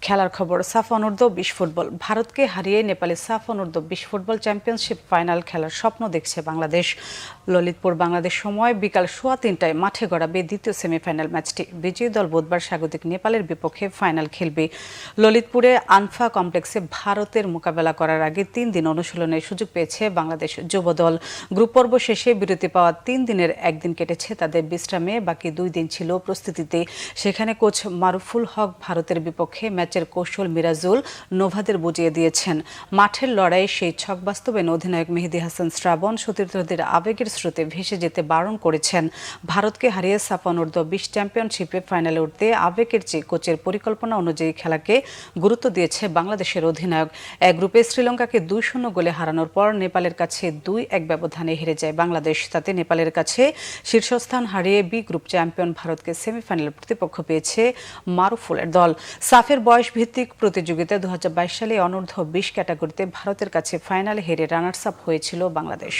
খেলার খবর সাফ অনূর্ধ্ব 20 ফুটবল ভারতকে হারিয়ে নেপালে সাফ অনূর্ধ্ব 20 ফুটবল চ্যাম্পিয়নশিপ ফাইনাল খেলার স্বপ্ন দেখছে বাংলাদেশ। ললিতপুর বাংলাদেশ সময় বিকাল 3:15টায় মাঠে গড়াবে দ্বিতীয় সেমিফাইনাল ম্যাচটি। বিজয়ী দল বুধবার স্বাগতিক নেপালের বিপক্ষে ফাইনাল খেলবে। ললিতপুরে আনফা কমপ্লেক্সে ভারতের মোকাবেলা করার আগে 3 দিন অনুশীলনের সুযোগ পেয়েছে বাংলাদেশ যুব দল। গ্রুপ পর্ব শেষে বিরতি পাওয়া 3 দিনের একদিন কেটেছে তাদের বিশ্রামে, বাকি 2 দিন ছিল প্রস্তুতিতে। সেখানে কোচ মারুফুল হক ভারতের বিপক্ষে ম্যাচের কৌশল মিরাজুল নোভাদের বুঝিয়ে দিয়েছেন। মাঠের লড়াই সেই ছক বাস্তবায়নে অধিনায়ক মেহেদী হাসান শ্রাবণ সতীর্থদের আবেগের স্রোতে ভেসে যেতে বারণ করেছেন। ভারতকে হারিয়ে সাফ অনূর্ধ্ব 20 চ্যাম্পিয়নশিপে ফাইনালে উঠতে আবেগের চেয়ে কোচের পরিকল্পনা অনুযায়ী খেলাকে গুরুত্ব দিয়েছে বাংলাদেশের অধিনায়ক। এক গ্রুপে শ্রীলঙ্কাকে 2-0 গোলে হারানোর পর নেপালের কাছে 2-1 ব্যবধানে হেরে যায় বাংলাদেশ। তাতে নেপালের কাছে শীর্ষস্থান হারিয়ে বি গ্রুপ চ্যাম্পিয়ন ভারতকে সেমিফাইনালে প্রতিপক্ষ পেয়েছে মারুফুলের দল। সাফের বয়স ভিত্তিক প্রতিযোগিতায় 2022 সালে অনূর্ধ্ব 20 ক্যাটাগরিতে ভারতের কাছে ফাইনালে হেরে রানার্স আপ হয়েছিল বাংলাদেশ।